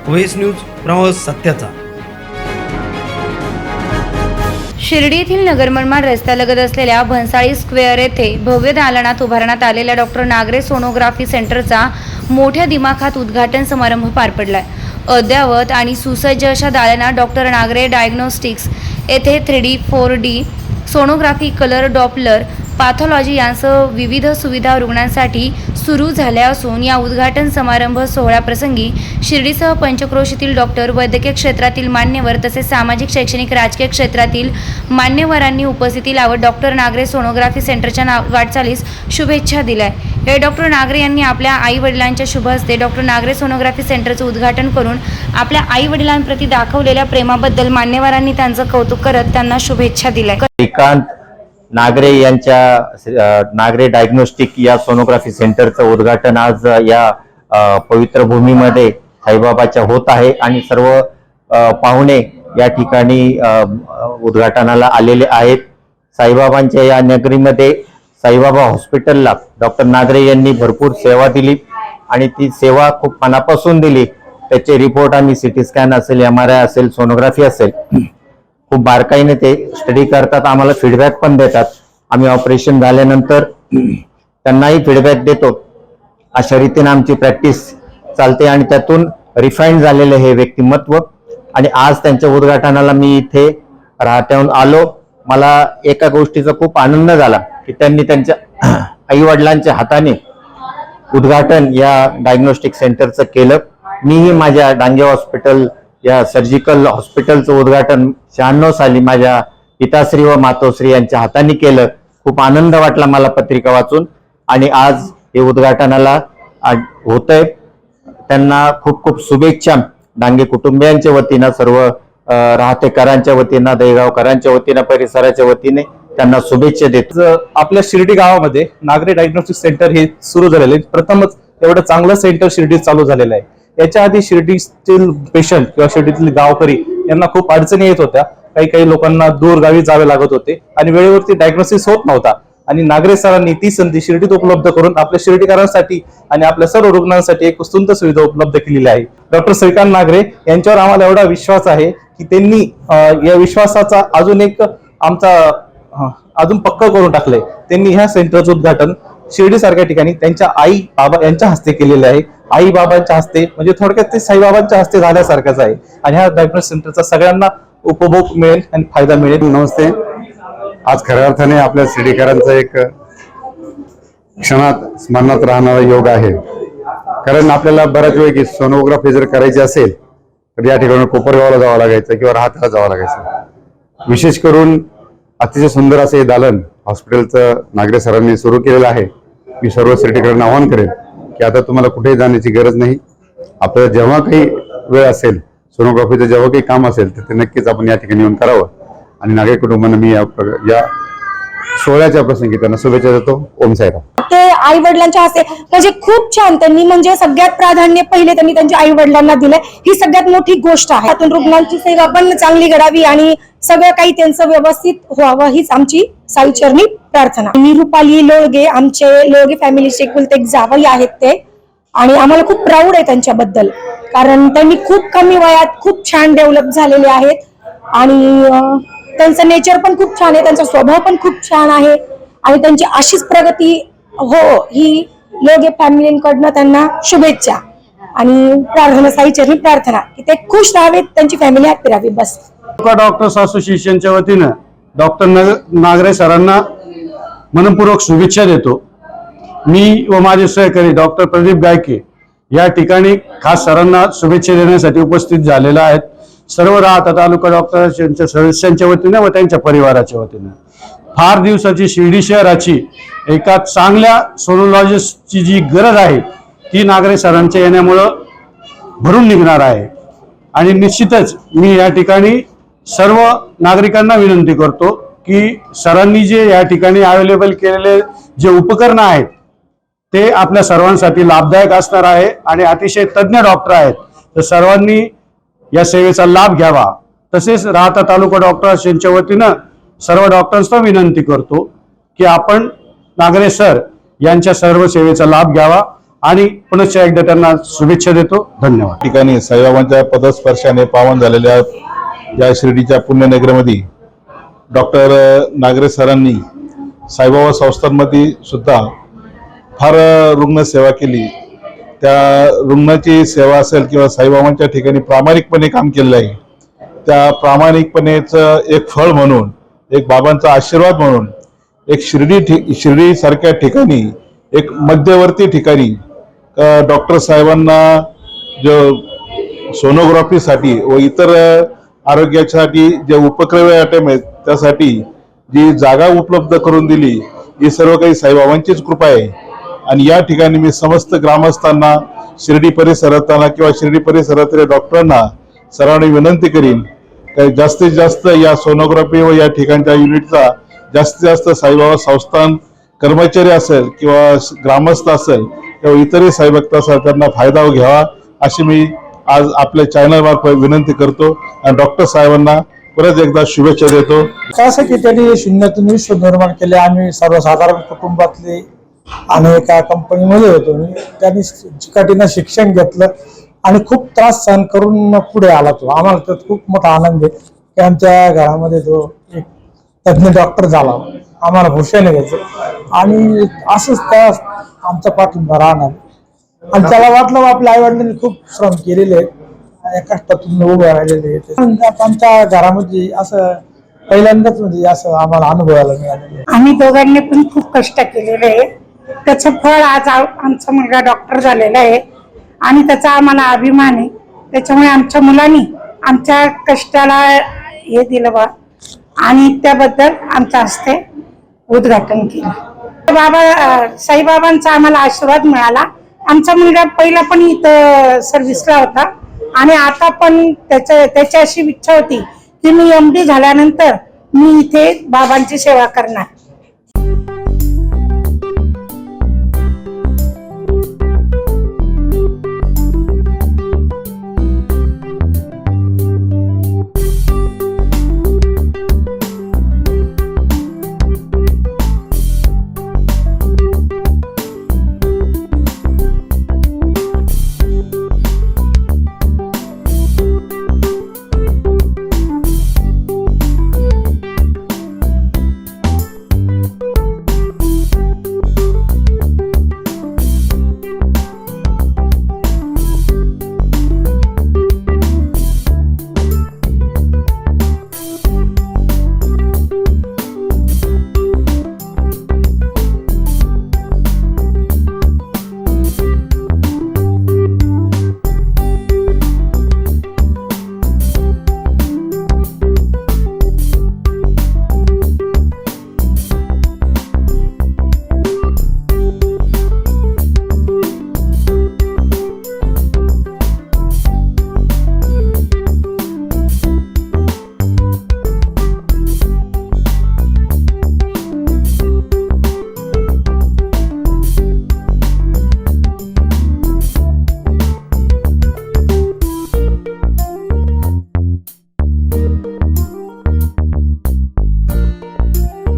OS news, प्रवास सत्याचा। शिर्डी येथील नगर मनमाड रस्त्यालगत असलेल्या भन्साळी स्क्वेअर येथे भव्य दालनात उभारण्यात आलेल्या डॉक्टर नागरे सोनोग्राफी सेंटरचा मोठ्या दिमाखात उद्घाटन समारंभ पार पडलाय। अद्ययावत आणि सुसज्ज अशा दालनात डॉक्टर नागरे डायग्नोस्टिक्स येथे 3D 4D sonography, colour Doppler, pathology यांसह विविध सुविधा रुग्णांसाठी सुरू झाल्या असून या उद्घाटन समारंभ सोहळ्याप्रसंगी शिर्डीसह पंचक्रोशीतील डॉक्टर, वैद्यकीय क्षेत्रातील मान्यवर तसेच सामाजिक, शैक्षणिक, राजकीय क्षेत्रातील मान्यवरांनी उपस्थिती लावत डॉक्टर नागरे सोनोग्राफी सेंटरच्या वाटचालीस शुभेच्छा दिल्या। हे डॉक्टर नागरे यांनी आपल्या आई वडिलांच्या शुभ हस्ते डॉक्टर नागरे सोनोग्राफी सेंटरचे उद्घाटन करून आपल्या आई वडिलांप्रती दाखवलेल्या प्रेमाबद्दल मान्यवरांनी त्यांचं कौतुक करत त्यांना शुभेच्छा दिल्या। श्रीकांत नागरे यांच्या नागरे डायग्नोस्टिक या सोनोग्राफी सेंटरचं उद्घाटन आज या पवित्र भूमीमध्ये साईबाबाच्या होत आहे आणि सर्व पाहुणे या ठिकाणी उद्घाटनाला आलेले आहेत। साईबाबांच्या या नगरीमध्ये साईबाबा हॉस्पिटलला डॉक्टर नागरे यांनी भरपूर सेवा दिली आणि ती सेवा खूप मनापासून दिली। त्याचे रिपोर्ट आम्ही सिटी स्कॅन असेल, MRI असेल, सोनोग्राफी असेल, खूप बारकाईने ते स्टडी करतात, आम्हाला फीडबॅक पण देतात। आम्ही ऑपरेशन झाल्यानंतर त्यांनाही फीडबॅक देतो। अशा रीतीने आमची प्रॅक्टिस चालते आणि त्यातून रिफाईन झालेले हे व्यक्तिमत्व। आणि आज त्यांच्या उद्घाटनाला मी इथे राहत्याहून आलो। मला एका गोष्टीचा खूप आनंद झाला की त्यांनी त्यांच्या आई वडिलांच्या हाताने उद्घाटन या डायग्नोस्टिक सेंटरचं केलं। मीही माझ्या डांगे हॉस्पिटल या सर्जिकल हॉस्पिटलचं उद्घाटन 96 साली माझ्या पिताश्री व मातोश्री यांच्या हाताने केलं। खूप आनंद वाटला मला पत्रिका वाचून आणि आज हे उद्घाटनाला होतंय। त्यांना खूप खूप शुभेच्छा डांगे कुटुंबियांच्या वतीनं, सर्व राहतेकरांच्या वतीनं, दहीगावकरांच्या वतीनं, परिसराच्या वतीने त्यांना शुभेच्छा देतो। आपल्या शिर्डी गावामध्ये नागरे डायग्नोस्टिक सेंटर हे सुरू झालेले प्रथमच एवढं चांगलं सेंटर शिर्डीत चालू झालेलं आहे। याच्या आधी शिर्डीतील पेशंट किंवा शिर्डीतील गावकरी यांना खूप अडचणी येत होत्या। काही लोकांना दूर गावी जावे लागत होते आणि वेळेवरती डायग्नोसिस होत नव्हता आणि नागरे सरांनी ती संधी शिर्डीत उपलब्ध करून आपल्या शिर्डीकरांसाठी आणि आपल्या सर्व रुग्णांसाठी एक उत्तम सुविधा उपलब्ध केलेली आहे। डॉक्टर श्रीकांत नागरे यांच्यावर आम्हाला एवढा विश्वास आहे की त्यांनी या विश्वासाचा अजून पक्क करून टाकलंय। त्यांनी ह्या सेंटरचं उद्घाटन शिर्डी सारख्या ठिकाणी त्यांच्या आई बाबा यांच्या हस्ते केलेले आहे। आई बाबांच्या हस्ते म्हणजे थोडक्यात ते साईबाबांच्या हस्ते झाल्यासारखंच आहे आणि ह्या डायग्नोस्टिक सेंटरचा सगळ्यांना उपभोग मिळेल आणि फायदा मिळेल। नमस्ते। आज खऱ्या अर्थाने आपल्या शिर्डीकरांचा एक क्षणात स्मरणात राहणारा योग आहे, कारण आपल्याला बऱ्याच वेळ की सोनोग्राफी जर करायची असेल तर या ठिकाणी कोपरगावला जावं लागायचं किंवा राहत्याला जावं लागायचं। विशेष करून अतिशय सुंदर असे दालन हॉस्पिटलचं नागरे सरांनी सुरू केलेलं आहे। मी सर्व शिर्डीकरांना आवाहन करेन की आता तुम्हाला कुठेही जाण्याची गरज नाही। आपल्याला जेव्हा काही वेळ असेल, सोनोग्राफीचं जेव्हा काही काम असेल तर ते नक्कीच आपण या ठिकाणी येऊन करावं आणि नागरिक कुटुंबांना मी या सोहळ्याच्या प्रसंगी त्यांना शुभेच्छा देतो। ओम साईराम। ते आई वडिलांच्या हस्ते म्हणजे खूप छान, त्यांनी म्हणजे सगळ्यात प्राधान्य पहिले त्यांनी त्यांच्या आई वडिलांना दिले, ही सगळ्यात मोठी गोष्ट आहे। त्यातून रुग्णांची सेवा पण चांगली घडावी आणि सगळं काही त्यांचं व्यवस्थित व्हावं हीच आमची साईचरणी प्रार्थना। मी रुपाली लोळगे, आमचे लोळगे फॅमिलीचे कुलते जावई आहेत ते, आणि आम्हाला खूप प्राऊड आहे त्यांच्याबद्दल, कारण त्यांनी खूप कमी वयात खूप छान डेव्हलप झालेले आहेत आणि त्यांचं नेचर पण खूप छान आहे, त्यांचा स्वभाव पण खूप छान आहे आणि त्यांची अशीच प्रगती हो ही लोळगे फॅमिलीकडनं त्यांना शुभेच्छा आणि प्रार्थना, साईचरणी प्रार्थना की ते खुश राहावेत, त्यांची फॅमिली हॅपी राहावी बस। डॉक्टर्स असोसिएशनच्या वतीनं डॉक्टर नागरे सरांना मनपूर्वक शुभेच्छा देतो। मी व माझे सहकारी डॉक्टर प्रदीप गायके या ठिकाणी खास सरांना शुभेच्छा देण्यासाठी उपस्थित झालेला आहेत। सर्व राहता तालुका डॉक्टरांच्या सदस्यांच्या वतीने व त्यांच्या परिवाराच्या वतीने फार दिवसाची शिर्डी शहराची एका चांगल्या सोनोलॉजिस्टची जी गरज आहे ती नागरे सरांच्या येण्यामुळं भरून निघणार आहे आणि निश्चितच मी या ठिकाणी सर्व नागरिकांना विनंती करतो की सरांनी जे या ठिकाणी अवेलेबल केलेले जे उपकरणं आहेत ते आपल्या सर्वांसाठी लाभदायक असणार आहे आणि अतिशय तज्ञ डॉक्टर आहेत, तर सर्वांनी या सेवेचा लाभ घ्यावा। तसेच राहता तालुका डॉक्टर्स यांच्या वतीनं सर्व डॉक्टर्सना विनंती करतो की आपण नागरे सर यांच्या सर्व सेवेचा लाभ घ्यावा आणि पुनश्च एकदा त्यांना शुभेच्छा देतो. धन्यवाद. ठिकाणी साईबाबांच्या पदस्पर्शाने पावन झालेल्या या शिर्डीच्या पुण्यनगरीमध्ये डॉक्टर नागरे सरांनी साईबाबा संस्थांमध्ये सुद्धा फार रुग्णसेवा केली. त्या रुग्णाची सेवा असेल किंवा साईबाबांच्या ठिकाणी प्रामाणिकपणे काम केलेलं आहे. त्या प्रामाणिकपणेचं एक फळ म्हणून, एक बाबांचा आशीर्वाद म्हणून, एक शिर्डी सारख्या ठिकाणी, एक मध्यवर्ती ठिकाणी डॉक्टर साहेबांना जो सोनोग्राफीसाठी व इतर आरोग्यासाठी जे उपक्रम आहेत त्यासाठी जी जागा उपलब्ध करून दिली, ही सर्व काही साईबाबांचीच कृपा आहे. आणि या ठिकाणी मी समस्त ग्रामस्थांना, शिर्डी परिसरातना किंवा शिर्डी परिसरातील डॉक्टरांना सर्वांनी विनंती करीन की जास्तीत जास्त या सोनोग्राफी व या ठिकाणच्या युनिटचा जास्तीत जास्त साईबाबा संस्थान कर्मचारी असेल किंवा ग्रामस्थ असेल किंवा इतरही साईभक्त असेल त्यांना फायदा घ्यावा अशी मी आज आपल्या चॅनल मार्फत विनंती करतो आणि डॉक्टर साहेबांना परत एकदा शुभेच्छा देतो. कसं की त्यांनी शून्यातून विश्व निर्माण केले. आम्ही सर्वसाधारण कुटुंबातले आणि एका कंपनीमध्ये होतो. त्यांनी चिकाटीनं शिक्षण घेतलं आणि खूप त्रास सहन करून पुढे आला तो. आम्हाला त्यात खूप मोठा आनंद आहे की आमच्या घरामध्ये तो एक तज्ञ डॉक्टर झाला. आम्हाला भूषण घ्यायचं आणि असंच त्या आमचा पाठिंबा राहणार. आणि त्याला वाटलं आपल्या आई वडिलांनी खूप श्रम केलेले आहेत, या कष्टातून उभे राहिलेले आहेत. आमच्या घरामध्ये असं पहिल्यांदाच म्हणजे असं आम्हाला अनुभवायला मिळालेलं. आम्ही दोघांनी पण खूप कष्ट केलेले आहे. त्याचं फळ आज आमचा मुलगा डॉक्टर झालेला आहे आणि त्याचा आम्हाला अभिमान आहे. त्याच्यामुळे आमच्या मुलांनी आमच्या कष्टाला हे दिलं बा आणि त्याबद्दल आमच्या हस्ते उद्घाटन केलं. साईबाबांचा आम्हाला आशीर्वाद मिळाला. आमचा मुलगा पहिला पण इथं सर्व्हिसला होता आणि आता पण त्याची अशी इच्छा होती की मी MD झाल्यानंतर मी इथे बाबांची सेवा करणार.